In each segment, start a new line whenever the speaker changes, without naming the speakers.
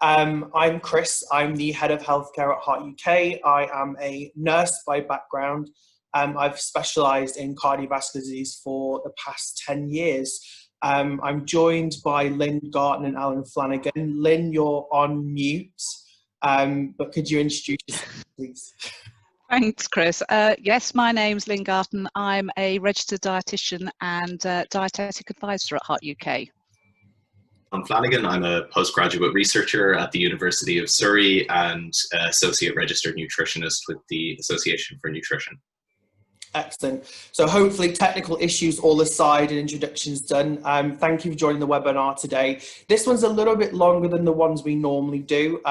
I'm Chris. I'm the head of healthcare at Heart UK. I am a nurse by background. I've specialised in cardiovascular disease for the past 10 years. I'm joined by Lynn Garton and Alan Flanagan. Lynn, you're on mute, but could you introduce yourself, please?
Thanks, Chris. Yes, my name's Lynn Garton. I'm a registered dietitian and dietetic advisor at Heart UK.
I'm Flanagan. I'm a postgraduate researcher at the University of Surrey and associate registered nutritionist with the Association for Nutrition.
Excellent. So hopefully technical issues all aside and introductions done. Thank you for joining the webinar today. This one's a little bit longer than the ones we normally do.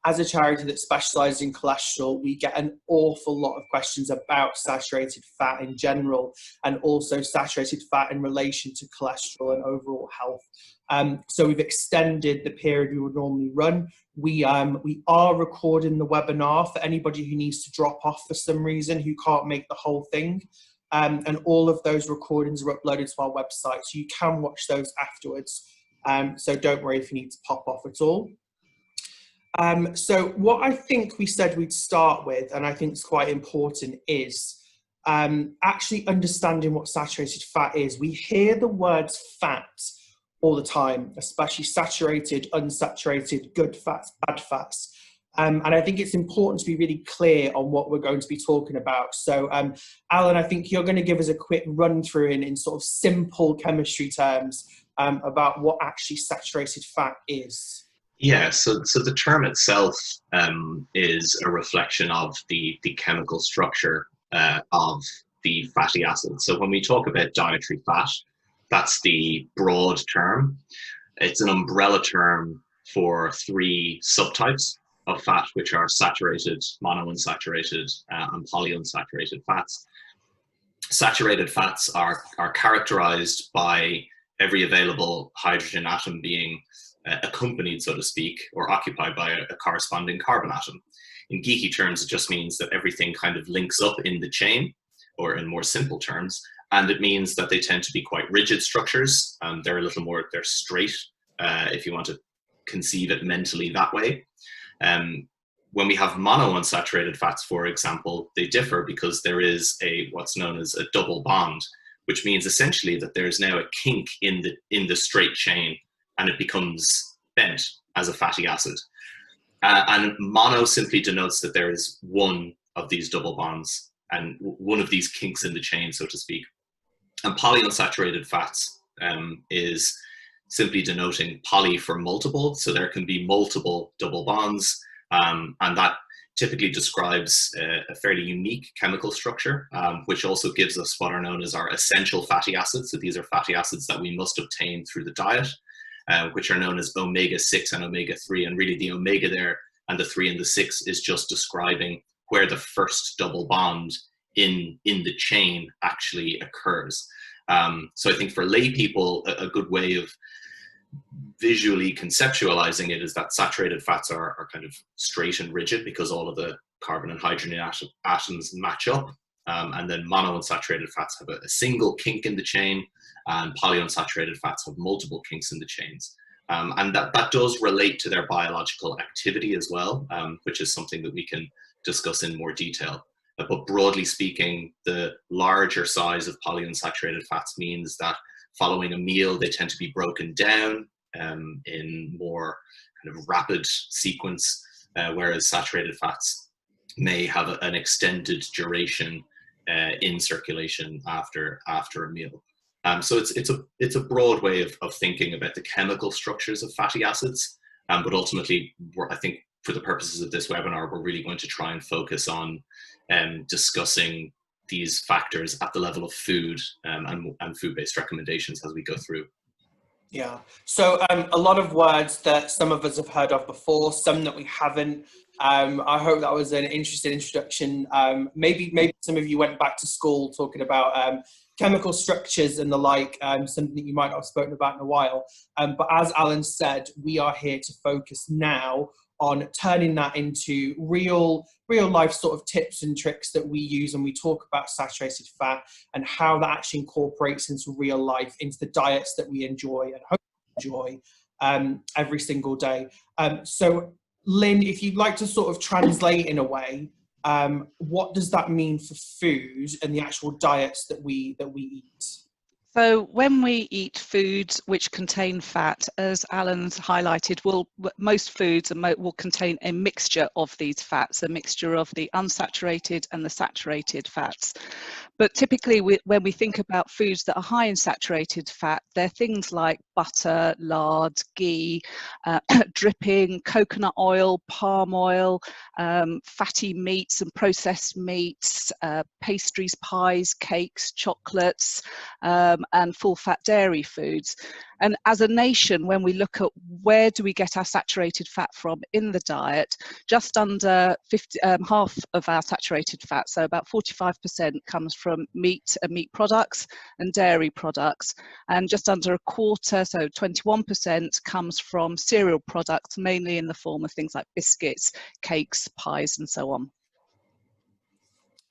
As a charity that specialises in cholesterol, we get an awful lot of questions about saturated fat in general, and also saturated fat in relation to cholesterol and overall health. So we've extended the period we would normally run. We are recording the webinar for anybody who needs to drop off for some reason, who can't make the whole thing. And all of those recordings are uploaded to our website, so you can watch those afterwards. So don't worry if you need to pop off at all. So what I think we said we'd start with, and I think it's quite important, is actually understanding what saturated fat is. We hear the words fat all the time, especially saturated, unsaturated, good fats, bad fats. And I think it's important to be really clear on what we're going to be talking about. So Alan, I think you're going to give us a quick run through in sort of simple chemistry terms about what actually saturated fat is.
Yeah, so the term itself is a reflection of the chemical structure of the fatty acid. So when we talk about dietary fat, that's the broad term. It's an umbrella term for three subtypes of fat, which are saturated, monounsaturated, and polyunsaturated fats. Saturated fats are characterized by every available hydrogen atom being accompanied, so to speak, or occupied by a corresponding carbon atom. In geeky terms, it just means that everything kind of links up in the chain, or in more simple terms, and it means that they tend to be quite rigid structures. They're a little more, they're straight, if you want to conceive it mentally that way. When we have monounsaturated fats, for example, they differ because there is what's known as a double bond, which means essentially that there's now a kink in the straight chain, and it becomes bent as a fatty acid. And mono simply denotes that there is one of these double bonds and one of these kinks in the chain, so to speak. And polyunsaturated fats is simply denoting poly for multiple. So there can be multiple double bonds, and that typically describes a fairly unique chemical structure, which also gives us what are known as our essential fatty acids. So these are fatty acids that we must obtain through the diet, which are known as omega-6 and omega-3. And really the omega there and the 3 and the 6 is just describing where the first double bond in the chain actually occurs. So I think for lay people, a good way of visually conceptualizing it is that saturated fats are kind of straight and rigid because all of the carbon and hydrogen atoms match up. And then monounsaturated fats have a single kink in the chain, and polyunsaturated fats have multiple kinks in the chains. And that does relate to their biological activity as well, which is something that we can discuss in more detail. But broadly speaking, the larger size of polyunsaturated fats means that following a meal, they tend to be broken down in more kind of rapid sequence, whereas saturated fats may have an extended duration in circulation after a meal. So it's a broad way of thinking about the chemical structures of fatty acids, but ultimately, I think for the purposes of this webinar, we're really going to try and focus on discussing these factors at the level of food and food-based recommendations as we go through.
Yeah, so a lot of words that some of us have heard of before, some that we haven't. I hope that was an interesting introduction. Maybe some of you went back to school talking about chemical structures and the like, something that you might not have spoken about in a while. But as Alan said, we are here to focus now on turning that into real life sort of tips and tricks that we use when we talk about saturated fat, and how that actually incorporates into real life, into the diets that we enjoy and hope to enjoy, every single day. So Lynn, if you'd like to sort of translate in a way, what does that mean for food and the actual diets that we eat?
So when we eat foods which contain fat, as Alan's highlighted, most foods will contain a mixture of these fats, a mixture of the unsaturated and the saturated fats. But typically when we think about foods that are high in saturated fat, they're things like butter, lard, ghee, dripping, coconut oil, palm oil, fatty meats and processed meats, pastries, pies, cakes, chocolates, and full fat dairy foods. And as a nation, when we look at where do we get our saturated fat from in the diet, just under half of our saturated fat, so about 45%, comes from meat and meat products and dairy products, and just under a quarter, so 21%, comes from cereal products, mainly in the form of things like biscuits, cakes, pies, and so on.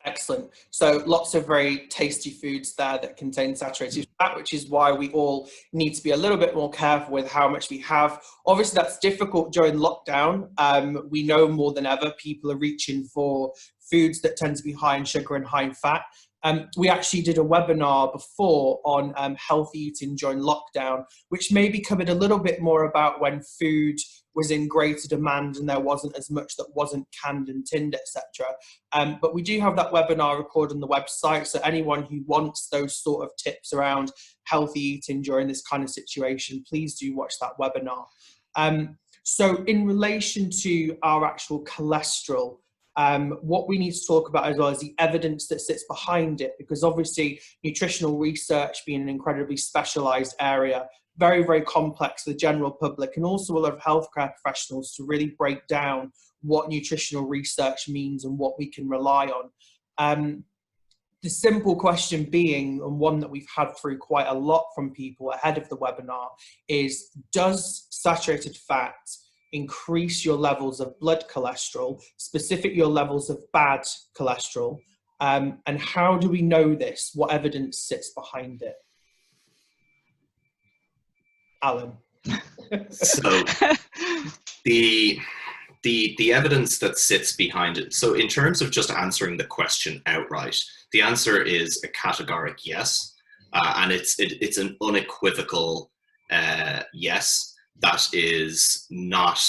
Excellent. So lots of very tasty foods there that contain saturated fat, which is why we all need to be a little bit more careful with how much we have. Obviously, that's difficult during lockdown. We know more than ever people are reaching for foods that tend to be high in sugar and high in fat. We actually did a webinar before on healthy eating during lockdown, which maybe covered a little bit more about when food was in greater demand and there wasn't as much that wasn't canned and tinned, etc. But we do have that webinar recorded on the website, so anyone who wants those sort of tips around healthy eating during this kind of situation, please do watch that webinar. So in relation to our actual cholesterol, what we need to talk about as well is the evidence that sits behind it, because obviously nutritional research being an incredibly specialized area, very, very complex for the general public and also a lot of healthcare professionals to really break down what nutritional research means and what we can rely on. The simple question being, and one that we've had through quite a lot from people ahead of the webinar, is does saturated fat increase your levels of blood cholesterol, specifically your levels of bad cholesterol? And how do we know this? What evidence sits behind it? Alan.
So the evidence that sits behind it. So in terms of just answering the question outright, the answer is a categoric yes, and it's an unequivocal yes that is not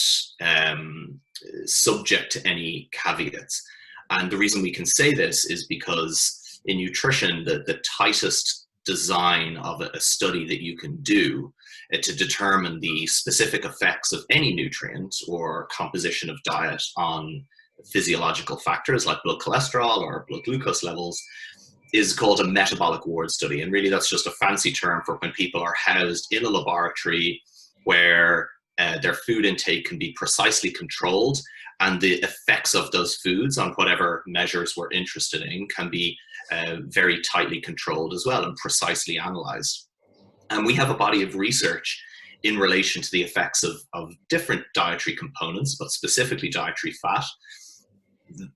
subject to any caveats. And the reason we can say this is because in nutrition, the tightest design of a study that you can do to determine the specific effects of any nutrient or composition of diet on physiological factors like blood cholesterol or blood glucose levels is called a metabolic ward study. And really that's just a fancy term for when people are housed in a laboratory where their food intake can be precisely controlled and the effects of those foods on whatever measures we're interested in can be very tightly controlled as well and precisely analyzed. And we have a body of research in relation to the effects of different dietary components, but specifically dietary fat,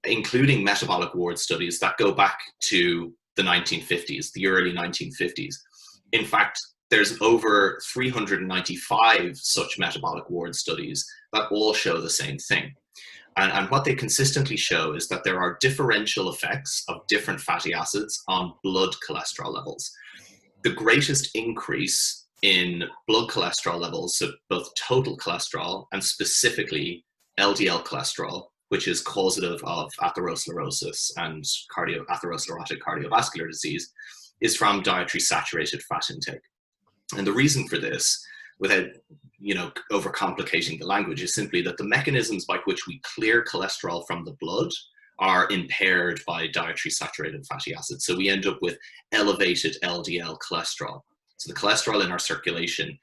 including metabolic ward studies that go back to the 1950s, the early 1950s. In fact, there's over 395 such metabolic ward studies that all show the same thing. And what they consistently show is that there are differential effects of different fatty acids on blood cholesterol levels. The greatest increase in blood cholesterol levels, so both total cholesterol and specifically LDL cholesterol, which is causative of atherosclerosis and atherosclerotic cardiovascular disease, is from dietary saturated fat intake. And the reason for this, without overcomplicating the language, is simply that the mechanisms by which we clear cholesterol from the blood are impaired by dietary saturated fatty acids. So we end up with elevated LDL cholesterol. So the cholesterol in our circulation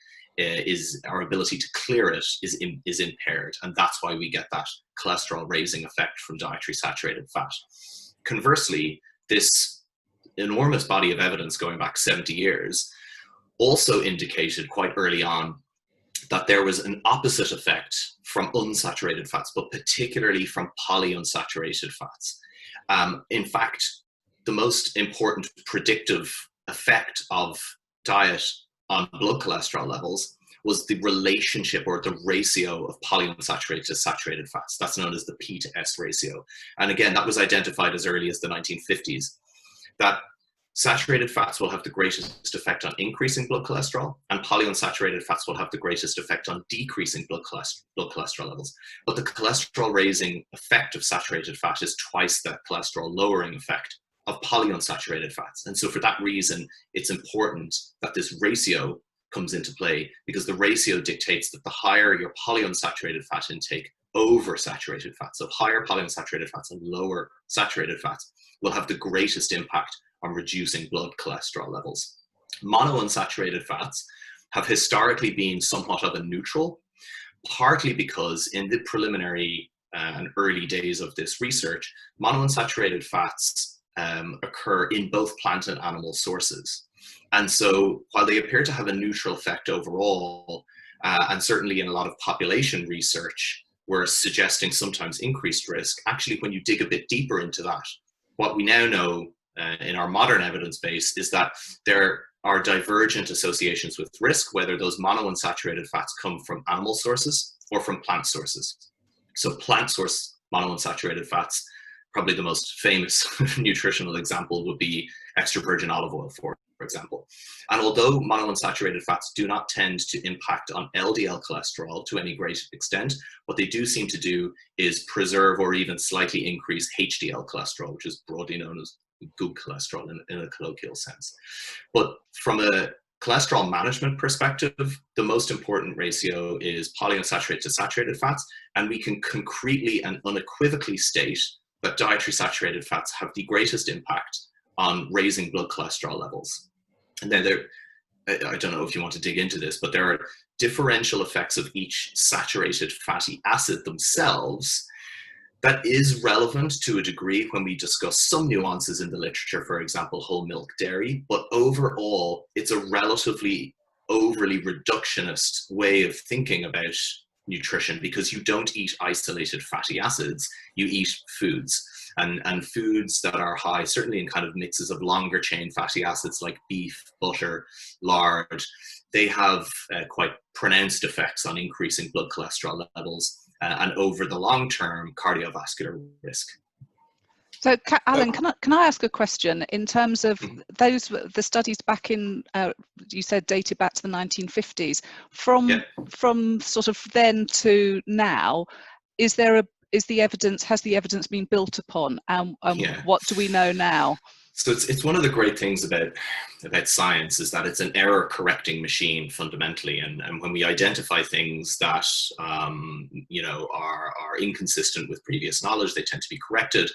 our ability to clear it is impaired. And that's why we get that cholesterol raising effect from dietary saturated fat. Conversely, this enormous body of evidence going back 70 years also indicated quite early on that there was an opposite effect from unsaturated fats, but particularly from polyunsaturated fats. In fact, the most important predictive effect of diet on blood cholesterol levels was the relationship or the ratio of polyunsaturated to saturated fats. That's known as the P/S ratio. And again, that was identified as early as the 1950s, that saturated fats will have the greatest effect on increasing blood cholesterol, and polyunsaturated fats will have the greatest effect on decreasing blood cholesterol levels. But the cholesterol raising effect of saturated fat is twice the cholesterol lowering effect of polyunsaturated fats. And so for that reason, it's important that this ratio comes into play, because the ratio dictates that the higher your polyunsaturated fat intake over saturated fats, so higher polyunsaturated fats and lower saturated fats, will have the greatest impact on reducing blood cholesterol levels. Monounsaturated fats have historically been somewhat of a neutral, partly because in the preliminary and early days of this research, monounsaturated fats occur in both plant and animal sources. And so while they appear to have a neutral effect overall, and certainly in a lot of population research, we're suggesting sometimes increased risk, actually when you dig a bit deeper into that, what we now know in our modern evidence base is that there are divergent associations with risk, whether those monounsaturated fats come from animal sources or from plant sources. So plant source monounsaturated fats, probably the most famous nutritional example would be extra virgin olive oil, for example. And although monounsaturated fats do not tend to impact on LDL cholesterol to any great extent, what they do seem to do is preserve or even slightly increase HDL cholesterol, which is broadly known as good cholesterol in a colloquial sense. But from a cholesterol management perspective, the most important ratio is polyunsaturated to saturated fats, and we can concretely and unequivocally state that dietary saturated fats have the greatest impact on raising blood cholesterol levels. And then I don't know if you want to dig into this, but there are differential effects of each saturated fatty acid themselves that is relevant to a degree when we discuss some nuances in the literature, for example, whole milk dairy, but overall, it's a relatively overly reductionist way of thinking about nutrition, because you don't eat isolated fatty acids, you eat foods. And foods that are high, certainly in kind of mixes of longer chain fatty acids like beef, butter, lard, they have quite pronounced effects on increasing blood cholesterol levels and over the long term cardiovascular risk.
So, Alan, can I ask a question in terms of the studies back in, you said dated back to the 1950s, from sort of then to now, has the evidence been built upon, and what do we know now?
So it's one of the great things about science is that it's an error correcting machine fundamentally, and when we identify things that are inconsistent with previous knowledge, they tend to be corrected.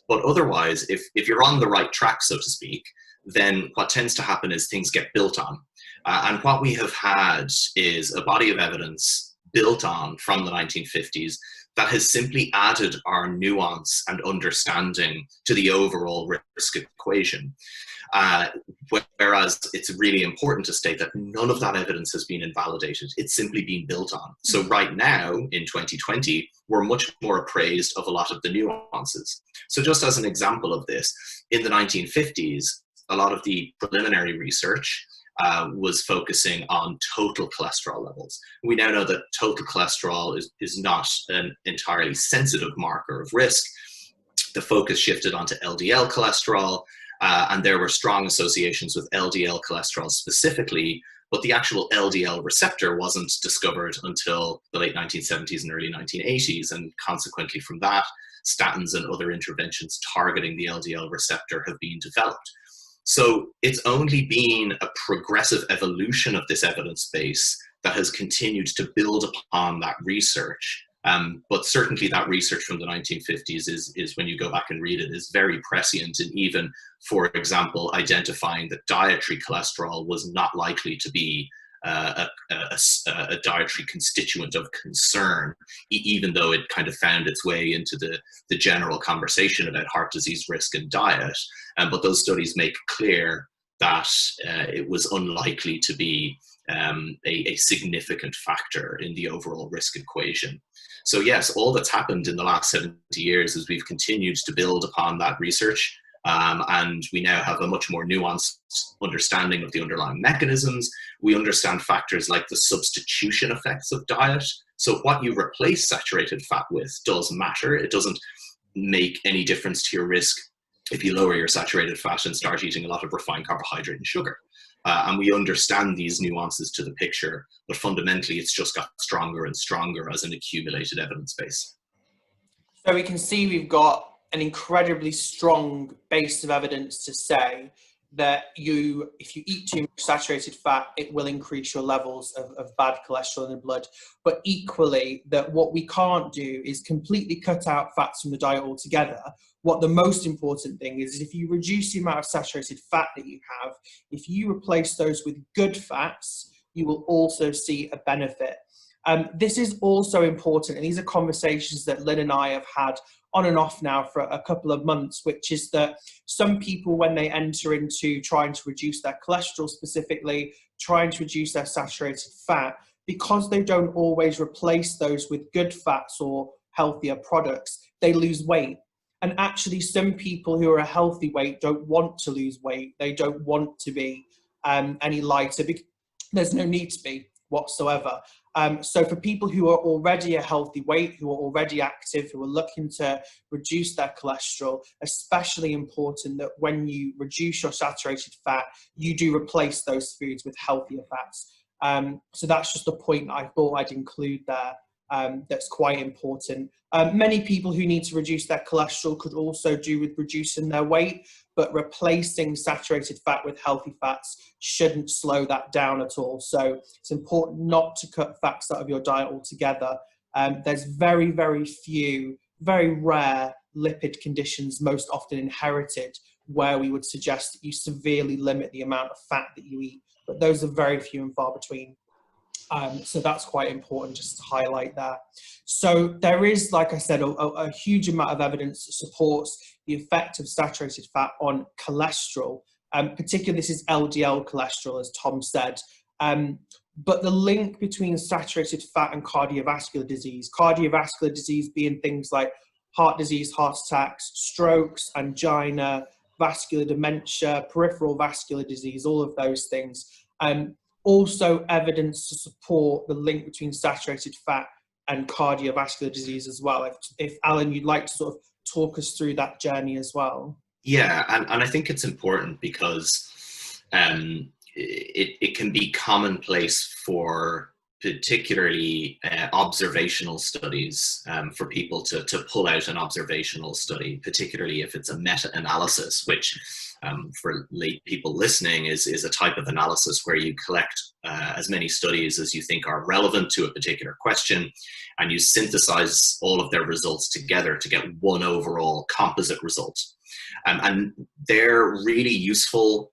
But otherwise, if you're on the right track, so to speak, then what tends to happen is things get built on, and what we have had is a body of evidence built on from the 1950s that has simply added our nuance and understanding to the overall risk equation. Whereas it's really important to state that none of that evidence has been invalidated. It's simply been built on. So right now, in 2020, we're much more appraised of a lot of the nuances. So just as an example of this, in the 1950s, a lot of the preliminary research was focusing on total cholesterol levels. We now know that total cholesterol is not an entirely sensitive marker of risk. The focus shifted onto LDL cholesterol, and there were strong associations with LDL cholesterol specifically, but the actual LDL receptor wasn't discovered until the late 1970s and early 1980s, and consequently from that, statins and other interventions targeting the LDL receptor have been developed. So it's only been a progressive evolution of this evidence base that has continued to build upon that research. But certainly that research from the 1950s is when you go back and read it, is very prescient in even, for example, identifying that dietary cholesterol was not likely to be a dietary constituent of concern, even though it kind of found its way into the general conversation about heart disease risk and diet. But those studies make clear that it was unlikely to be a significant factor in the overall risk equation. So yes, all that's happened in the last 70 years is we've continued to build upon that research. And we now have a much more nuanced understanding of the underlying mechanisms. We understand factors like the substitution effects of diet. So what you replace saturated fat with does matter. It doesn't make any difference to your risk if you lower your saturated fat and start eating a lot of refined carbohydrate and sugar. And we understand these nuances to the picture, but fundamentally it's just got stronger and stronger as an accumulated evidence base.
So we can see we've got an incredibly strong base of evidence to say that if you eat too much saturated fat, it will increase your levels of bad cholesterol in the blood. But equally, that what we can't do is completely cut out fats from the diet altogether. What the most important thing is if you reduce the amount of saturated fat that you have, if you replace those with good fats, you will also see a benefit. This is also important, and these are conversations that Lynn and I have had on and off now for a couple of months, which is that some people, when they enter into trying to reduce their cholesterol specifically, trying to reduce their saturated fat, because they don't always replace those with good fats or healthier products, they lose weight. And actually, some people who are a healthy weight don't want to lose weight. They don't want to be any lighter, because there's no need to be whatsoever. So for people who are already a healthy weight, who are already active, who are looking to reduce their cholesterol, especially important that when you reduce your saturated fat, you do replace those foods with healthier fats. So that's just a point I thought I'd include there. That's quite important. Many people who need to reduce their cholesterol could also do with reducing their weight, but replacing saturated fat with healthy fats shouldn't slow that down at all. So it's important not to cut fats out of your diet altogether. There's very, very few, very rare lipid conditions, most often inherited, where we would suggest that you severely limit the amount of fat that you eat, but those are very few and far between. So that's quite important just to highlight that. So there is, like I said, a huge amount of evidence that supports the effect of saturated fat on cholesterol. Particularly, this is LDL cholesterol, as Tom said. But the link between saturated fat and cardiovascular disease being things like heart disease, heart attacks, strokes, angina, vascular dementia, peripheral vascular disease, all of those things. Also evidence to support the link between saturated fat and cardiovascular disease as well. If Alan, you'd like to sort of talk us through that journey as well.
Yeah, and I think it's important because it can be commonplace for particularly observational studies for people to pull out an observational study, particularly if it's a meta-analysis, which for lay people listening is a type of analysis where you collect as many studies as you think are relevant to a particular question, and you synthesize all of their results together to get one overall composite result. And they're really useful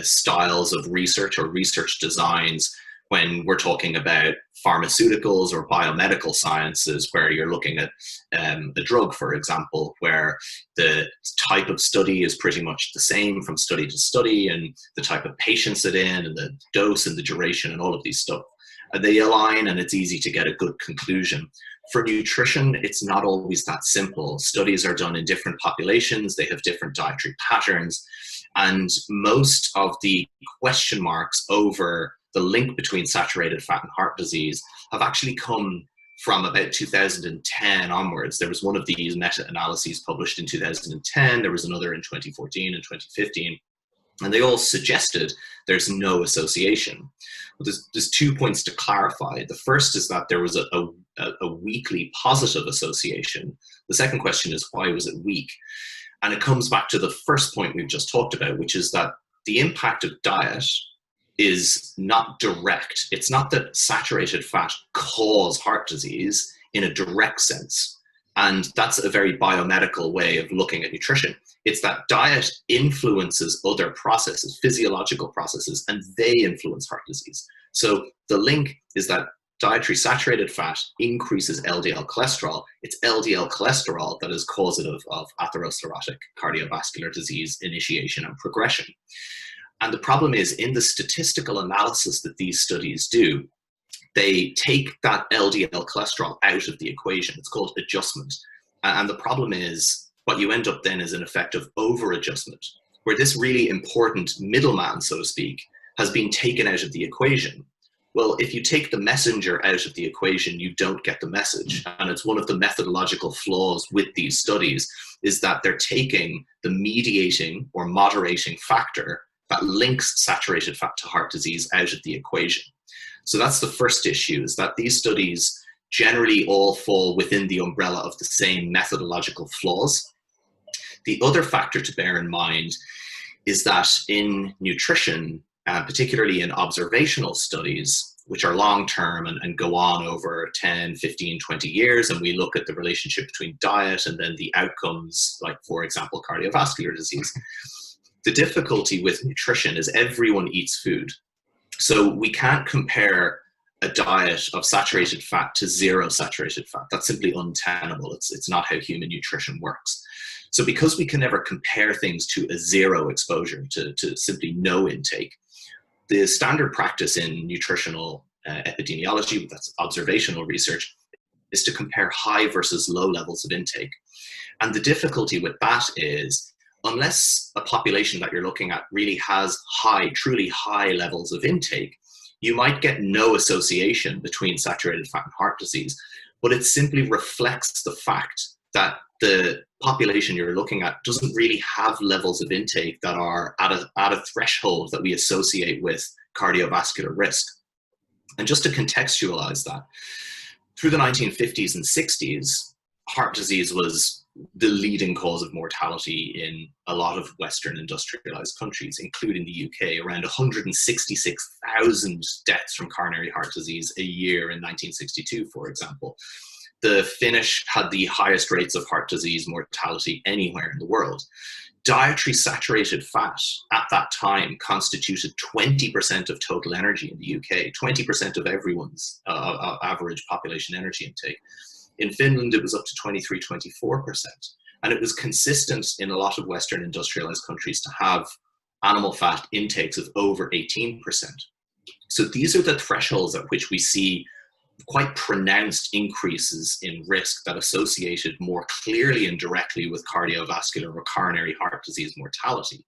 styles of research or research designs when we're talking about pharmaceuticals or biomedical sciences, where you're looking at a drug, for example, where the type of study is pretty much the same from study to study, and the type of patients it in, and the dose and the duration and all of these stuff. They align, and it's easy to get a good conclusion. For nutrition, it's not always that simple. Studies are done in different populations, they have different dietary patterns, and most of the question marks over the link between saturated fat and heart disease have actually come from about 2010 onwards. There was one of these meta-analyses published in 2010, there was another in 2014 and 2015, and they all suggested there's no association. Well, there's 2 points to clarify. The first is that there was a weakly positive association. The second question is, why was it weak? And it comes back to the first point we've just talked about, which is that the impact of diet is not direct. It's not that saturated fat cause heart disease in a direct sense. And that's a very biomedical way of looking at nutrition. It's that diet influences other processes, physiological processes, and they influence heart disease. So the link is that dietary saturated fat increases LDL cholesterol. It's LDL cholesterol that is causative of atherosclerotic cardiovascular disease initiation and progression. And the problem is, in the statistical analysis that these studies do, they take that LDL cholesterol out of the equation. It's called adjustment. And the problem is what you end up then is an effect of over-adjustment, where this really important middleman, so to speak, has been taken out of the equation. Well, if you take the messenger out of the equation, you don't get the message. And it's one of the methodological flaws with these studies, is that they're taking the mediating or moderating factor that links saturated fat to heart disease out of the equation. So that's the first issue, is that these studies generally all fall within the umbrella of the same methodological flaws. The other factor to bear in mind is that in nutrition, particularly in observational studies, which are long-term and go on over 10, 15, 20 years, and we look at the relationship between diet and then the outcomes, like, for example, cardiovascular disease. The difficulty with nutrition is everyone eats food. So we can't compare a diet of saturated fat to zero saturated fat. That's simply untenable. It's not how human nutrition works. So because we can never compare things to a zero exposure, to simply no intake, the standard practice in nutritional epidemiology, that's observational research, is to compare high versus low levels of intake. And the difficulty with that is, unless a population that you're looking at really has high, truly high levels of intake, you might get no association between saturated fat and heart disease, but it simply reflects the fact that the population you're looking at doesn't really have levels of intake that are at a threshold that we associate with cardiovascular risk. And just to contextualize that, through the 1950s and 60s, heart disease was the leading cause of mortality in a lot of Western industrialized countries, including the UK. Around 166,000 deaths from coronary heart disease a year in 1962, for example. The Finnish had the highest rates of heart disease mortality anywhere in the world. Dietary saturated fat at that time constituted 20% of total energy in the UK, 20% of everyone's average population energy intake. In Finland, it was up to 23, 24%. And it was consistent in a lot of Western industrialized countries to have animal fat intakes of over 18%. So these are the thresholds at which we see quite pronounced increases in risk that associated more clearly and directly with cardiovascular or coronary heart disease mortality.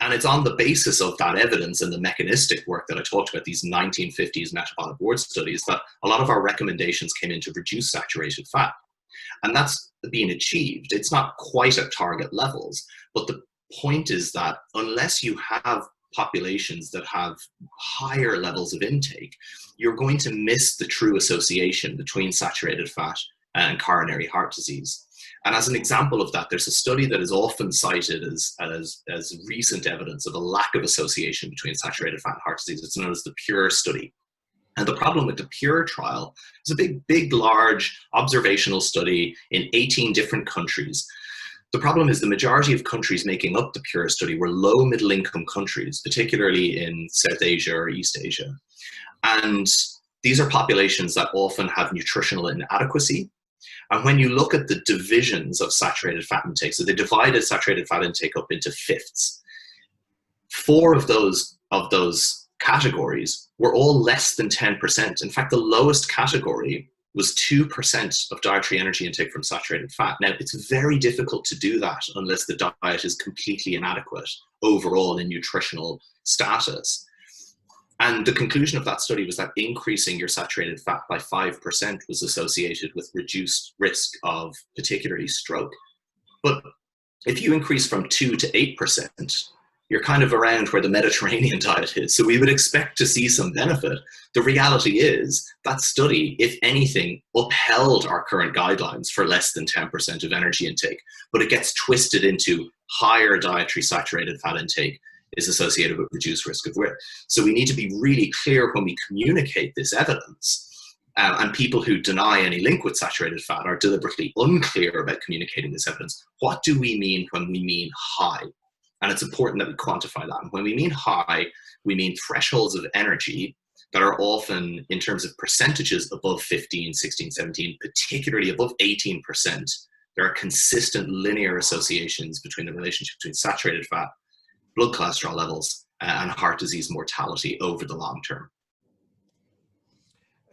And it's on the basis of that evidence and the mechanistic work that I talked about, these 1950s metabolic board studies, that a lot of our recommendations came in to reduce saturated fat. And that's being achieved. It's not quite at target levels, but the point is that unless you have populations that have higher levels of intake, you're going to miss the true association between saturated fat and coronary heart disease. And as an example of that, there's a study that is often cited as recent evidence of a lack of association between saturated fat and heart disease. It's known as the PURE study. And the problem with the PURE trial is a big, large observational study in 18 different countries. The problem is the majority of countries making up the PURE study were low middle income countries, particularly in South Asia or East Asia. And these are populations that often have nutritional inadequacy. And when you look at the divisions of saturated fat intake, so they divided saturated fat intake up into fifths. 4 of those categories were all less than 10%. In fact, the lowest category was 2% of dietary energy intake from saturated fat. Now, it's very difficult to do that unless the diet is completely inadequate overall in nutritional status. And the conclusion of that study was that increasing your saturated fat by 5% was associated with reduced risk of particularly stroke. But if you increase from 2 to 8%, you're kind of around where the Mediterranean diet is. So we would expect to see some benefit. The reality is that study, if anything, upheld our current guidelines for less than 10% of energy intake, but it gets twisted into higher dietary saturated fat intake is associated with reduced risk of risk. So we need to be really clear when we communicate this evidence. And people who deny any link with saturated fat are deliberately unclear about communicating this evidence. What do we mean when we mean high? And it's important that we quantify that. And when we mean high, we mean thresholds of energy that are often, in terms of percentages, above 15, 16, 17, particularly above 18%. There are consistent linear associations between the relationship between saturated fat, blood cholesterol levels, and heart disease mortality over the long term.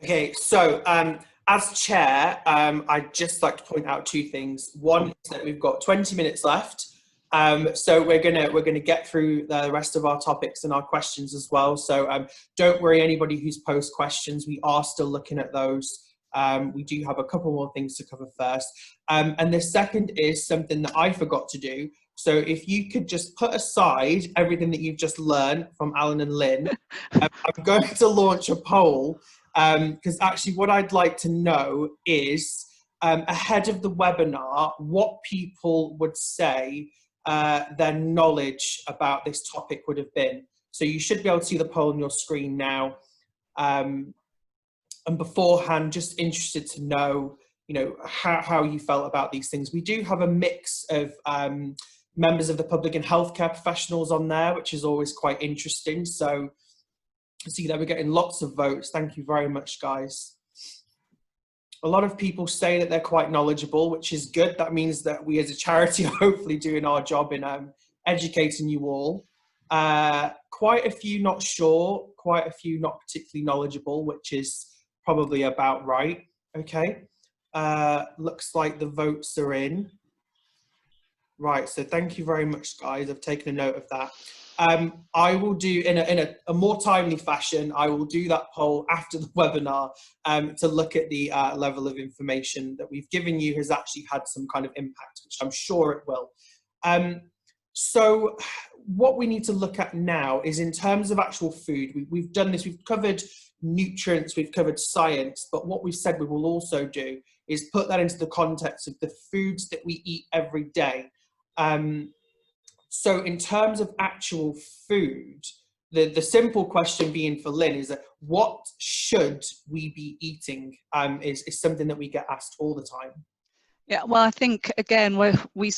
Okay, so As chair, I'd just like to point out two things. One is that we've got 20 minutes left. So we're gonna get through the rest of our topics and our questions as well. So don't worry, anybody who's posed questions, we are still looking at those. We do have a couple more things to cover first. And the second is something that I forgot to do. So if you could just put aside everything that you've just learned from Alan and Lynn, I'm going to launch a poll, because actually what I'd like to know is, ahead of the webinar, what people would say their knowledge about this topic would have been. So you should be able to see the poll on your screen now. And beforehand, just interested to know, you know, how you felt about these things. We do have a mix of members of the public and healthcare professionals on there, which is always quite interesting. So I see that we're getting lots of votes. Thank you very much, guys. A lot of people say that they're quite knowledgeable, which is good. That means that we as a charity are hopefully doing our job in educating you all. Quite a few not sure, quite a few not particularly knowledgeable, which is probably about right. Okay, looks like the votes are in. Right, so thank you very much, guys. I've taken a note of that. I will do, in a more timely fashion, I will do that poll after the webinar to look at the level of information that we've given you has actually had some kind of impact, which I'm sure it will. So what we need to look at now is in terms of actual food. We've done this, we've covered nutrients, we've covered science, but what we've said we will also do is put that into the context of the foods that we eat every day. So in terms of actual food, the simple question being for Lynn is that what should we be eating is something that we get asked all the time.
Yeah, well, I think, again, we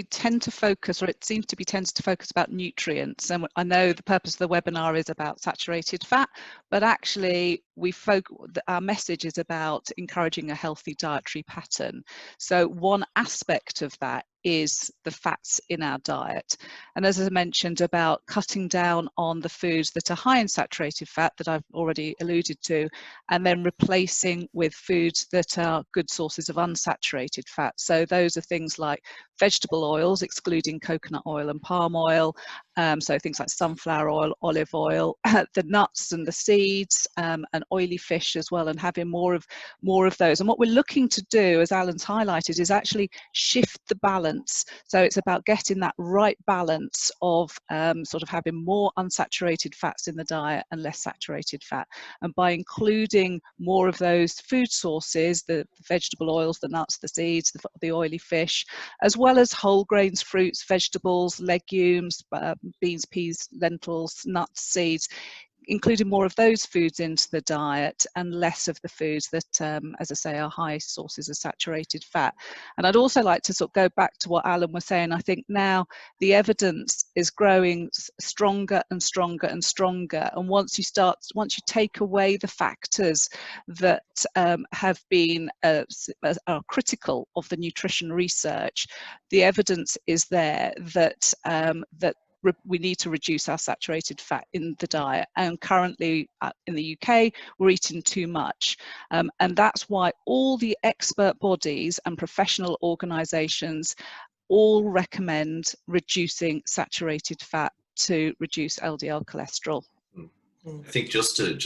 tend to focus, or it seems to be tends to focus about nutrients. And I know the purpose of the webinar is about saturated fat, but actually our message is about encouraging a healthy dietary pattern. So one aspect of that is the fats in our diet. And as I mentioned about cutting down on the foods that are high in saturated fat that I've already alluded to, and then replacing with foods that are good sources of unsaturated fat. So those are things like vegetable oils, excluding coconut oil and palm oil. So things like sunflower oil, olive oil, the nuts and the seeds, and oily fish as well, and having more of those. And what we're looking to do, as Alan's highlighted, is actually shift the balance. So it's about getting that right balance of sort of having more unsaturated fats in the diet and less saturated fat. And by including more of those food sources, the vegetable oils, the nuts, the seeds, the oily fish, as well as whole grains, fruits, vegetables, legumes, beans, peas, lentils, nuts, seeds, including more of those foods into the diet and less of the foods that, as I say, are high sources of saturated fat. And I'd also like to sort of go back to what Alan was saying. I think now the evidence is growing stronger and stronger and stronger. And once you take away the factors that have been are critical of the nutrition research, the evidence is there that we need to reduce our saturated fat in the diet. And currently in the UK, we're eating too much. And that's why all the expert bodies and professional organisations all recommend reducing saturated fat to reduce LDL cholesterol.
I think just to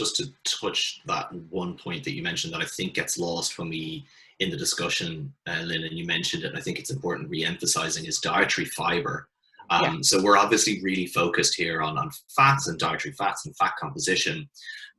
touch that one point that you mentioned that I think gets lost when we in the discussion, Lynn, and you mentioned it, and I think it's important re-emphasizing, is dietary fiber. So we're obviously really focused here on fats and dietary fats and fat composition,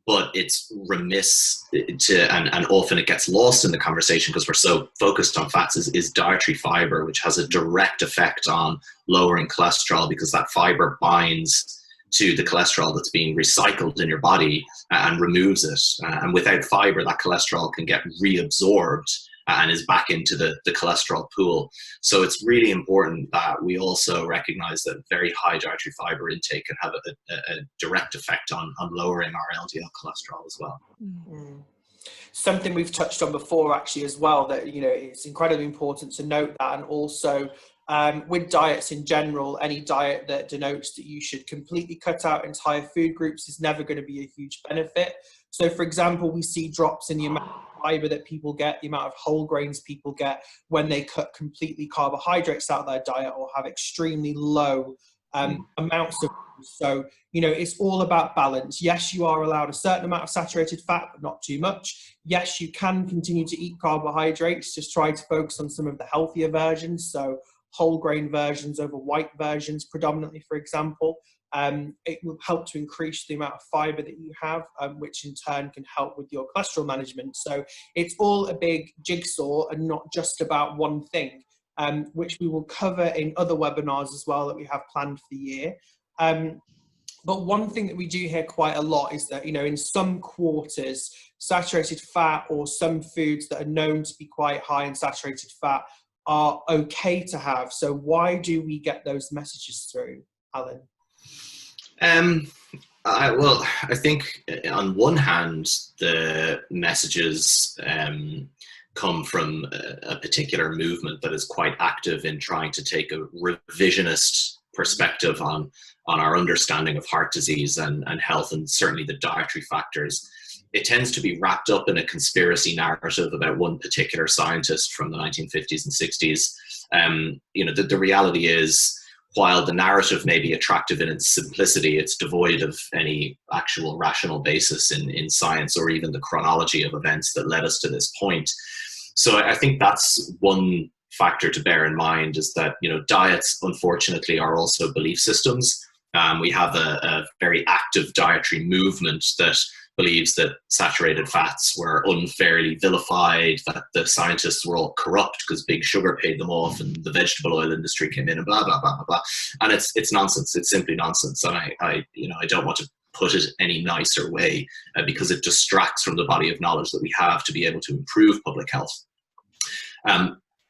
but it's remiss to, and often it gets lost in the conversation because we're so focused on fats, is dietary fiber, which has a direct effect on lowering cholesterol because that fiber binds to the cholesterol that's being recycled in your body and removes it. And without fiber, that cholesterol can get reabsorbed and is back into the cholesterol pool. So it's really important that we also recognize that very high dietary fiber intake can have a direct effect on lowering our LDL cholesterol as well.
Mm. Something we've touched on before actually as well, that, you know, it's incredibly important to note that. And also with diets in general, any diet that denotes that you should completely cut out entire food groups is never going to be a huge benefit. So for example, we see drops in the amount of fiber that people get, the amount of whole grains people get when they cut completely carbohydrates out of their diet or have extremely low amounts of them. So, you know, it's all about balance. Yes, you are allowed a certain amount of saturated fat, but not too much. Yes, you can continue to eat carbohydrates, just try to focus on some of the healthier versions. So whole grain versions over white versions predominantly, for example. It will help to increase the amount of fiber that you have, which in turn can help with your cholesterol management. So it's all a big jigsaw and not just about one thing, which we will cover in other webinars as well that we have planned for the year. But one thing that we do hear quite a lot is that, you know, in some quarters, saturated fat or some foods that are known to be quite high in saturated fat are okay to have. So why do we get those messages through, Alan?
Well, I think on one hand, the messages come from a particular movement that is quite active in trying to take a revisionist perspective on our understanding of heart disease and health, and certainly the dietary factors. It tends to be wrapped up in a conspiracy narrative about one particular scientist from the 1950s and 60s. You know, the reality is, while the narrative may be attractive in its simplicity, it's devoid of any actual rational basis in science or even the chronology of events that led us to this point. So I think that's one factor to bear in mind, is that, you know, diets, unfortunately, are also belief systems. We have a very active dietary movement that believes that saturated fats were unfairly vilified, that the scientists were all corrupt because Big Sugar paid them off and the vegetable oil industry came in and blah, blah, blah, blah, blah. And it's nonsense. It's simply nonsense. And I don't want to put it any nicer way because it distracts from the body of knowledge that we have to be able to improve public health.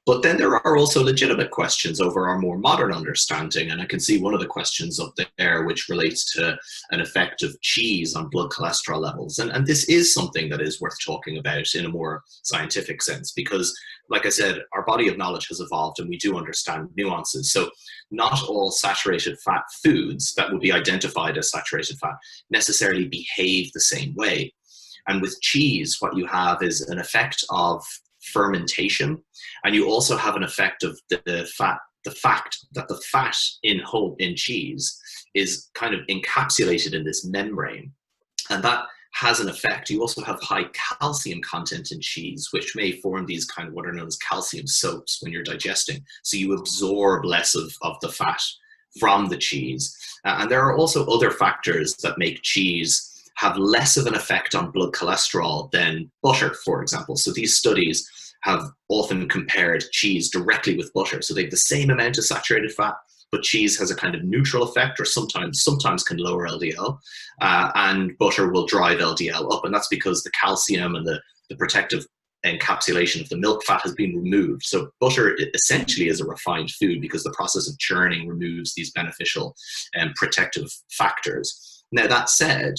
But then there are also legitimate questions over our more modern understanding. And I can see one of the questions up there, which relates to an effect of cheese on blood cholesterol levels. And this is something that is worth talking about in a more scientific sense, because, like I said, our body of knowledge has evolved and we do understand nuances. So not all saturated fat foods that would be identified as saturated fat necessarily behave the same way. And with cheese, what you have is an effect of fermentation, and you also have an effect of the fact that the fat in cheese is kind of encapsulated in this membrane, and that has an effect. You also have high calcium content in cheese, which may form these kind of what are known as calcium soaks when you're digesting, so you absorb less of the fat from the cheese. And there are also other factors that make cheese have less of an effect on blood cholesterol than butter, for example. So these studies have often compared cheese directly with butter. So they have the same amount of saturated fat, but cheese has a kind of neutral effect, or sometimes can lower LDL, and butter will drive LDL up. And that's because the calcium and the protective encapsulation of the milk fat has been removed. So butter essentially is a refined food because the process of churning removes these beneficial and protective factors. Now, that said,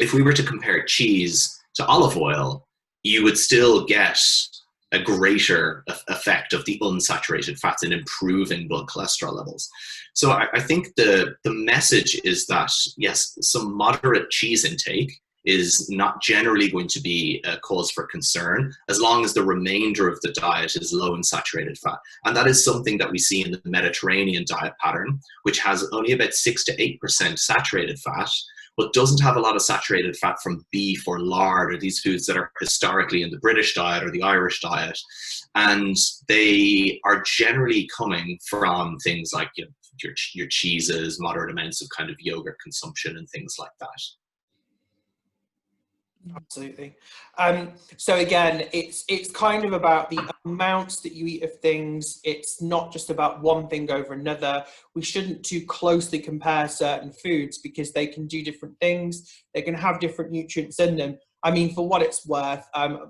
if we were to compare cheese to olive oil, you would still get a greater effect of the unsaturated fats in improving blood cholesterol levels. So I think the message is that, yes, some moderate cheese intake is not generally going to be a cause for concern as long as the remainder of the diet is low in saturated fat. And that is something that we see in the Mediterranean diet pattern, which has only about 6 to 8% saturated fat, but doesn't have a lot of saturated fat from beef or lard, or these foods that are historically in the British diet or the Irish diet. And they are generally coming from things like, you know, your cheeses, moderate amounts of kind of yogurt consumption and things like that.
Absolutely. So again, it's kind of about the amounts that you eat of things. It's not just about one thing over another. We shouldn't too closely compare certain foods because they can do different things. They can have different nutrients in them. I mean, for what it's worth,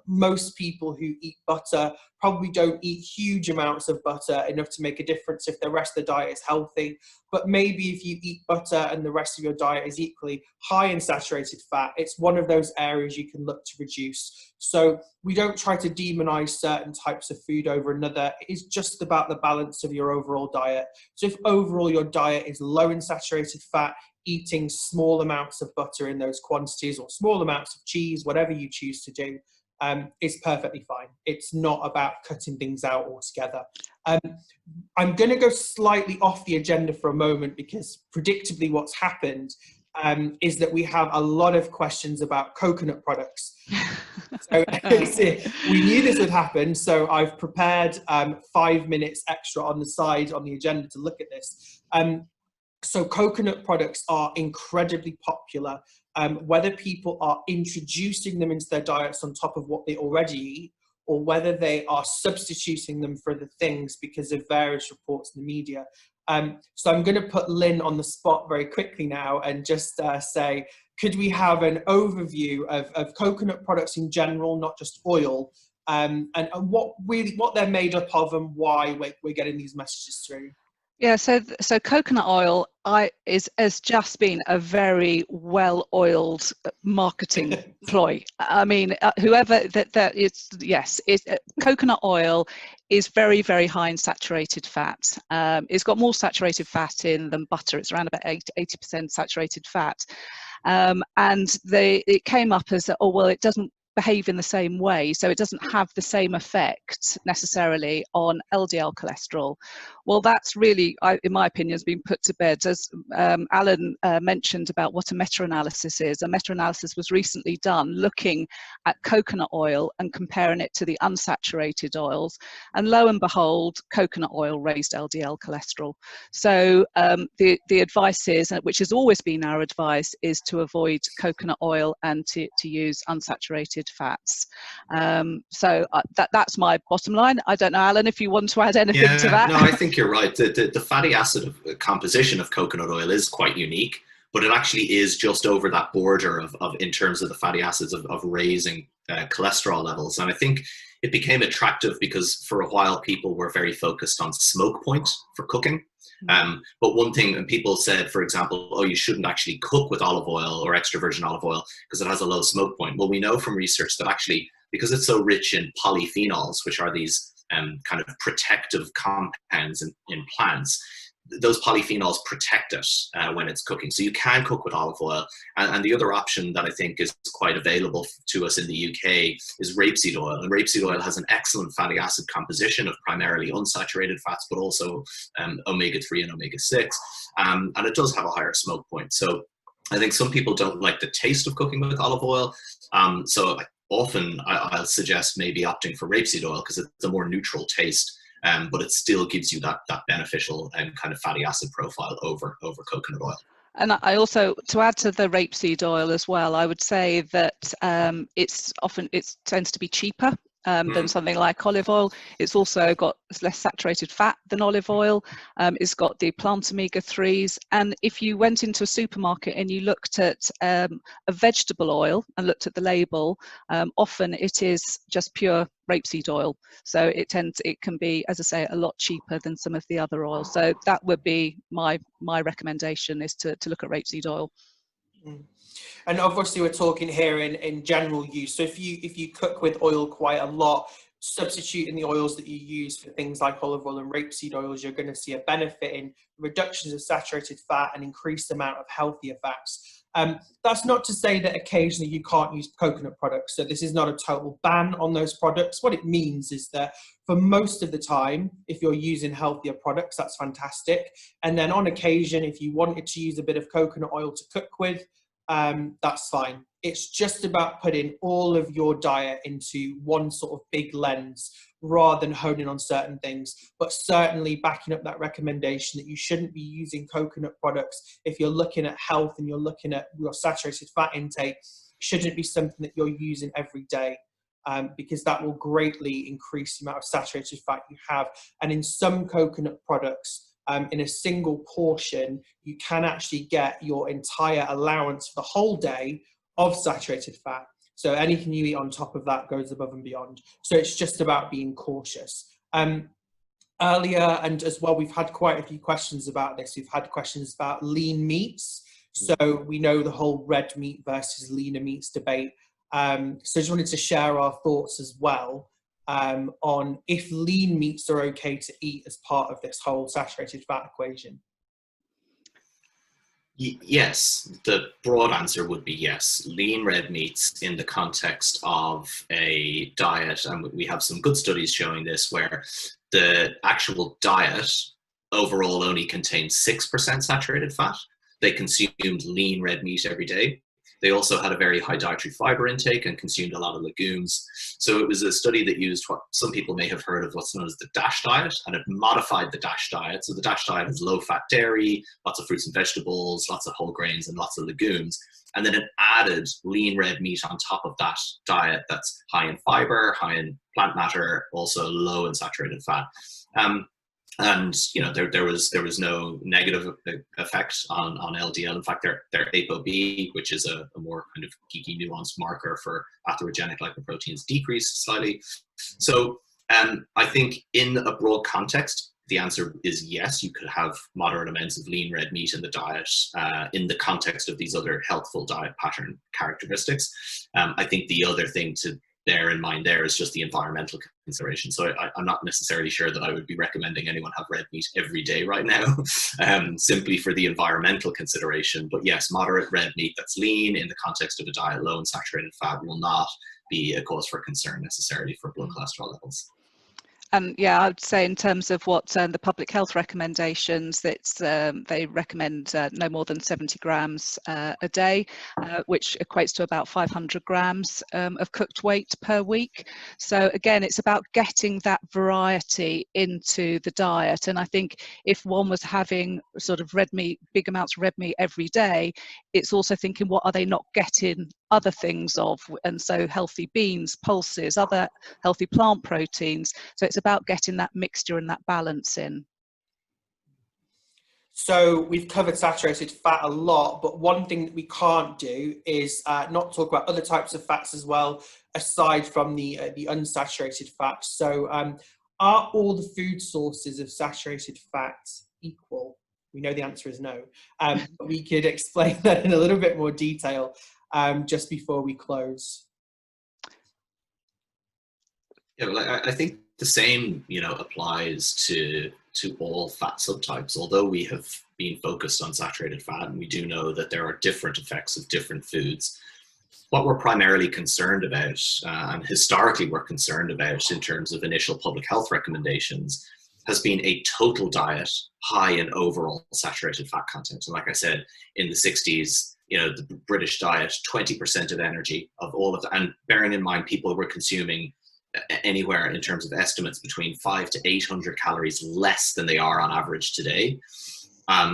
most people who eat butter probably don't eat huge amounts of butter enough to make a difference if the rest of the diet is healthy. But maybe if you eat butter and the rest of your diet is equally high in saturated fat, it's one of those areas you can look to reduce. So we don't try to demonize certain types of food over another. It's just about the balance of your overall diet. So if overall your diet is low in saturated fat, eating small amounts of butter in those quantities or small amounts of cheese, whatever you choose to do, is perfectly fine. It's not about cutting things out altogether. I'm going to go slightly off the agenda for a moment, because predictably what's happened is that we have a lot of questions about coconut products. So we knew this would happen, so I've prepared 5 minutes extra on the side on the agenda to look at this. So coconut products are incredibly popular, whether people are introducing them into their diets on top of what they already eat, or whether they are substituting them for other things because of various reports in the media. So I'm going to put Lynn on the spot very quickly now and just say, could we have an overview of coconut products in general, not just oil, and what they're made up of and why we're getting these messages through?
Yeah, so coconut oil has just been a very well-oiled marketing ploy. I mean, whoever that is, yes, coconut oil is very, very high in saturated fat. It's got more saturated fat in than butter. It's around about 80% saturated fat. And it came up as, oh, well, it doesn't behave in the same way, so it doesn't have the same effect necessarily on LDL cholesterol. Well, that's really, in my opinion, has been put to bed. As Alan mentioned about what a meta-analysis is, a meta-analysis was recently done looking at coconut oil and comparing it to the unsaturated oils, and lo and behold, coconut oil raised LDL cholesterol. So the advice is, which has always been our advice, is to avoid coconut oil and to use unsaturated fats. So that's my bottom line. I don't know, Alan, if you want to add anything to that.
No, I think you're right. The fatty acid composition of coconut oil is quite unique, but it actually is just over that border of in terms of the fatty acids of raising cholesterol levels. And I think it became attractive because for a while people were very focused on smoke point for cooking. But one thing, and people said, for example, oh, you shouldn't actually cook with olive oil or extra virgin olive oil because it has a low smoke point. Well, we know from research that actually, because it's so rich in polyphenols, which are these kind of protective compounds in plants, those polyphenols protect it when it's cooking. So you can cook with olive oil. And the other option that I think is quite available to us in the UK is rapeseed oil. And rapeseed oil has an excellent fatty acid composition of primarily unsaturated fats, but also omega-3 and omega-6. And it does have a higher smoke point. So I think some people don't like the taste of cooking with olive oil. So often I'll suggest maybe opting for rapeseed oil because it's a more neutral taste. But it still gives you that beneficial and kind of fatty acid profile over coconut oil.
And I also, to add to the rapeseed oil as well, I would say that it tends to be cheaper than something like olive oil. It's also got less saturated fat than olive oil. It's got the plant omega-3s. And if you went into a supermarket and you looked at a vegetable oil and looked at the label, often it is just pure rapeseed oil. So it can be, as I say, a lot cheaper than some of the other oils. So that would be my recommendation, is to look at rapeseed oil.
And obviously we're talking here in general use. So if you cook with oil quite a lot, substituting the oils that you use for things like olive oil and rapeseed oils, you're going to see a benefit in reductions of saturated fat and increased amount of healthier fats. That's not to say that occasionally you can't use coconut products. So this is not a total ban on those products. What it means is that for most of the time, if you're using healthier products, that's fantastic. And then on occasion, if you wanted to use a bit of coconut oil to cook with, that's fine. It's just about putting all of your diet into one sort of big lens rather than honing on certain things, but certainly backing up that recommendation that you shouldn't be using coconut products if you're looking at health and you're looking at your saturated fat intake. Shouldn't be something that you're using every day, because that will greatly increase the amount of saturated fat you have. And in some coconut products, in a single portion, you can actually get your entire allowance for the whole day of saturated fat. So anything you eat on top of that goes above and beyond. So it's just about being cautious. Earlier, and as well, we've had quite a few questions about this. We've had questions about lean meats. So we know the whole red meat versus leaner meats debate. So I just wanted to share our thoughts as well on if lean meats are okay to eat as part of this whole saturated fat equation.
Yes, the broad answer would be yes. Lean red meats in the context of a diet, and we have some good studies showing this, where the actual diet overall only contained 6% saturated fat. They consumed lean red meat every day. They also had a very high dietary fiber intake and consumed a lot of legumes. So it was a study that used what some people may have heard of, what's known as the DASH diet, and it modified the DASH diet. So the DASH diet is low-fat dairy, lots of fruits and vegetables, lots of whole grains, and lots of legumes. And then it added lean red meat on top of that diet that's high in fiber, high in plant matter, also low in saturated fat. And there was no negative effect on LDL. In fact, their ApoB, which is a more kind of geeky, nuanced marker for atherogenic lipoproteins, decreased slightly. So I think in a broad context, the answer is yes. You could have moderate amounts of lean red meat in the diet in the context of these other healthful diet pattern characteristics. I think the other thing to bear in mind there is just the environmental consideration. So I'm not necessarily sure that I would be recommending anyone have red meat every day right now, simply for the environmental consideration. But yes, moderate red meat that's lean in the context of a diet low in saturated fat will not be a cause for concern necessarily for blood cholesterol levels.
And yeah, I'd say in terms of what the public health recommendations, that they recommend no more than 70 grams a day, which equates to about 500 grams of cooked weight per week. So again, it's about getting that variety into the diet. And I think if one was having sort of red meat, big amounts of red meat every day, it's also thinking, what are they not getting other things of? And so healthy beans, pulses, other healthy plant proteins. So it's about getting that mixture and that balance in.
So we've covered saturated fat a lot, but one thing that we can't do is not talk about other types of fats as well, aside from the unsaturated fats. So are all the food sources of saturated fats equal? We know the answer is no. But we could explain that in a little bit more detail just before we close.
Yeah, well, I think the same, applies to all fat subtypes. Although we have been focused on saturated fat, and we do know that there are different effects of different foods, what we're primarily concerned about, and historically we're concerned about in terms of initial public health recommendations, has been a total diet high in overall saturated fat content. And like I said, in the 60s, the British diet, 20% of energy of all of that, and bearing in mind people were consuming anywhere in terms of estimates between 500 to 800 calories less than they are on average today.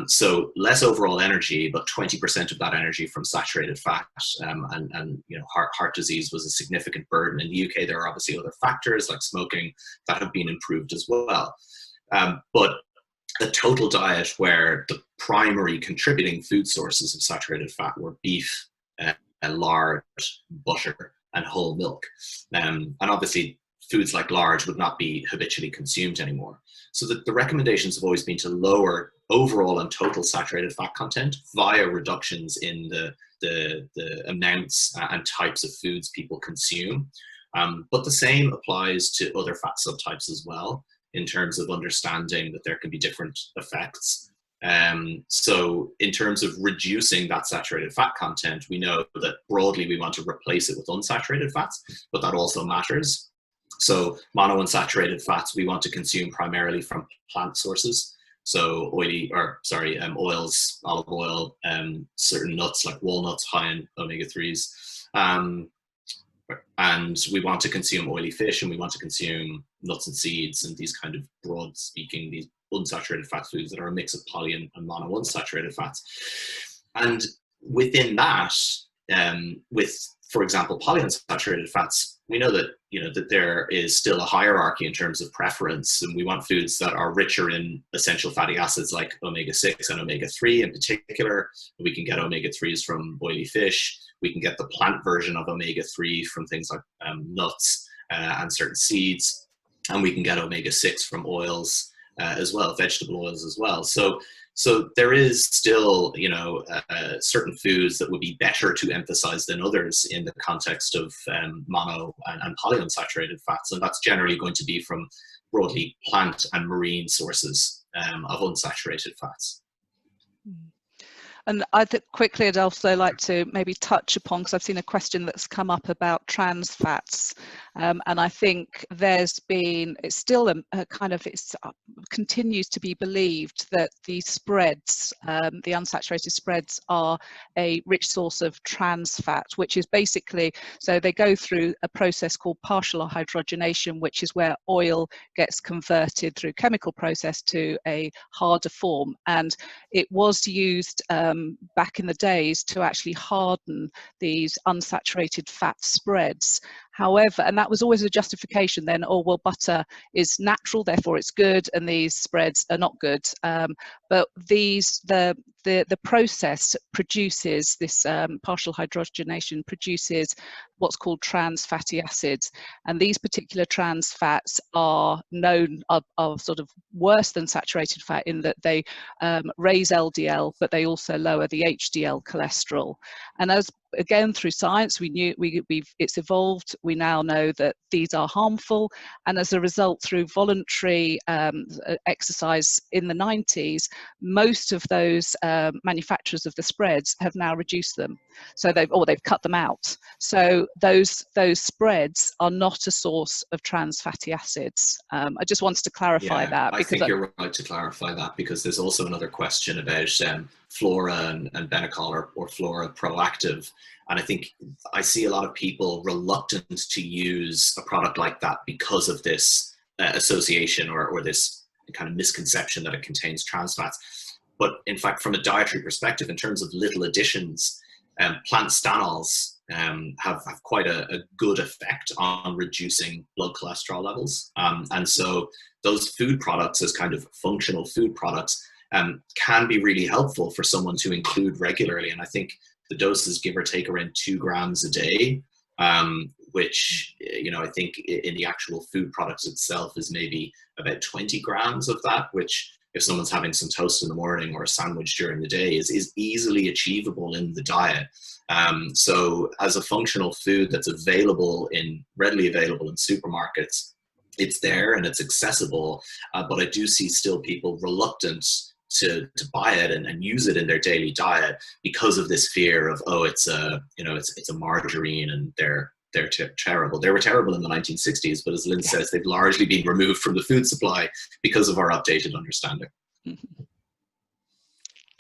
So less overall energy, but 20% of that energy from saturated fat, and heart disease was a significant burden. In the UK, there are obviously other factors like smoking that have been improved as well. But a total diet where the primary contributing food sources of saturated fat were beef, lard, butter, and whole milk. And obviously foods like lard would not be habitually consumed anymore. So the recommendations have always been to lower overall and total saturated fat content via reductions in the amounts and types of foods people consume. But the same applies to other fat subtypes as well, in terms of understanding that there can be different effects. So in terms of reducing that saturated fat content, we know that broadly we want to replace it with unsaturated fats, but that also matters. So monounsaturated fats we want to consume primarily from plant sources. So oils, olive oil, certain nuts like walnuts high in omega-3s. And we want to consume oily fish, and we want to consume nuts and seeds, and these kind of broad speaking, these unsaturated fat foods that are a mix of poly and monounsaturated fats. And within that, with, for example, polyunsaturated fats, we know that that there is still a hierarchy in terms of preference, and we want foods that are richer in essential fatty acids like omega-6 and omega-3 in particular. We can get omega-3s from oily fish. We can get the plant version of omega-3 from things like nuts and certain seeds, and we can get omega-6 from oils as well, vegetable oils as well. So there is still, certain foods that would be better to emphasize than others in the context of mono and polyunsaturated fats, and that's generally going to be from broadly plant and marine sources of unsaturated fats.
And I think quickly I'd also like to maybe touch upon, because I've seen a question that's come up about trans fats, and I think there's been, it's still a kind of, it's continues to be believed that the spreads, the unsaturated spreads, are a rich source of trans fat, which is basically, so they go through a process called partial hydrogenation, which is where oil gets converted through chemical process to a harder form, and it was used back in the days to actually harden these unsaturated fat spreads. However, and that was always a justification then, oh, well, butter is natural, therefore it's good, and these spreads are not good. But the process produces this partial hydrogenation, produces what's called trans fatty acids. And these particular trans fats are known, are sort of worse than saturated fat in that they raise LDL, but they also lower the HDL cholesterol. And as again, through science, we knew it's evolved. We now know that these are harmful, and as a result, through voluntary exercise in the 90s, most of those manufacturers of the spreads have now reduced them. So they've cut them out. So those spreads are not a source of trans fatty acids. I just wanted to clarify that.
I think you're right to clarify that, because there's also another question about Flora and Benecol or Flora Proactive. And I think I see a lot of people reluctant to use a product like that because of this association or this kind of misconception that it contains trans fats. But in fact, from a dietary perspective, in terms of little additions, plant stanols have quite a good effect on reducing blood cholesterol levels. And so those food products, as kind of functional food products, can be really helpful for someone to include regularly. And I think the doses, give or take, around 2 grams a day, which, I think in the actual food products itself is maybe about 20 grams of that, which if someone's having some toast in the morning or a sandwich during the day is easily achievable in the diet. So as a functional food that's readily available in supermarkets, it's there and it's accessible, but I do see still people reluctant to buy it and use it in their daily diet because of this fear of, oh, it's a margarine and they're terrible. They were terrible in the 1960s, but as Lynn says, they've largely been removed from the food supply because of our updated understanding.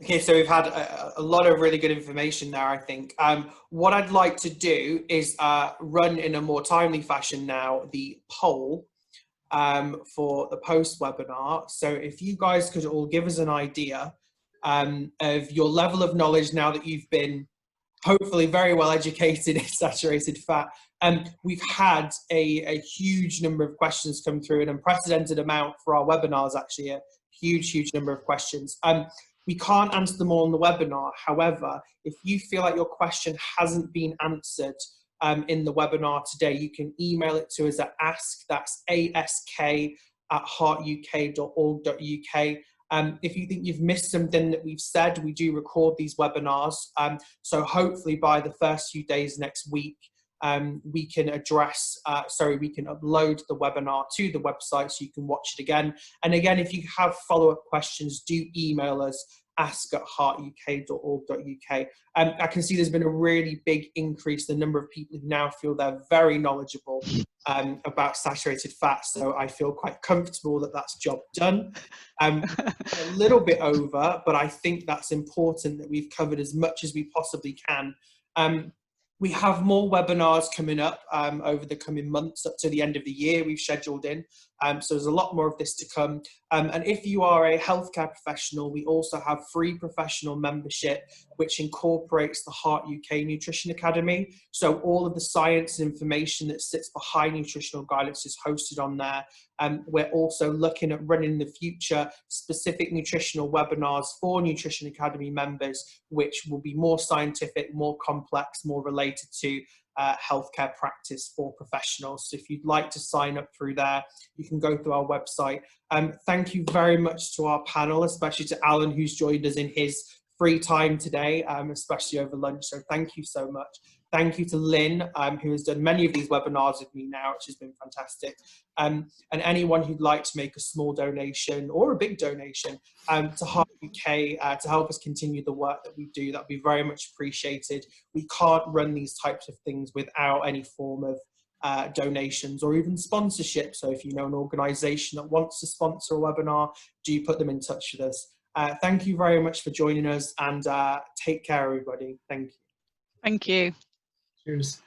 Okay, so we've had a lot of really good information there, I think. What I'd like to do is run in a more timely fashion now the poll for the post-webinar. So if you guys could all give us an idea of your level of knowledge now that you've been hopefully very well educated in saturated fat. We've had a huge number of questions come through, an unprecedented amount for our webinars, actually, a huge number of questions. We can't answer them all in the webinar. However, if you feel like your question hasn't been answered in the webinar today, you can email it to us at ask, that's ask@heartuk.org.uk. If you think you've missed something that we've said, we do record these webinars. So hopefully by the first few days next week, we can we can upload the webinar to the website so you can watch it again. And again, if you have follow-up questions, do email us, ask@heartuk.org.uk. I can see there's been a really big increase in the number of people who now feel they're very knowledgeable about saturated fats. So I feel quite comfortable that that's job done. A little bit over, but I think that's important that we've covered as much as we possibly can. We have more webinars coming up over the coming months up to the end of the year we've scheduled in. So there's a lot more of this to come. And if you are a healthcare professional, we also have free professional membership, which incorporates the Heart UK Nutrition Academy. So all of the science and information that sits behind nutritional guidance is hosted on there. We're also looking at running in the future specific nutritional webinars for Nutrition Academy members, which will be more scientific, more complex, more related to healthcare practice for professionals. So if you'd like to sign up through there, you can go through our website. Thank you very much to our panel, especially to Alan, who's joined us in his free time today, especially over lunch. So thank you so much. Thank you to Lynn, who has done many of these webinars with me now, which has been fantastic. And anyone who'd like to make a small donation or a big donation to Heart UK to help us continue the work that we do, that'd be very much appreciated. We can't run these types of things without any form of donations or even sponsorship. So if you know an organisation that wants to sponsor a webinar, do put them in touch with us. Thank you very much for joining us, and take care, everybody. Thank you.
Thank you.
Cheers.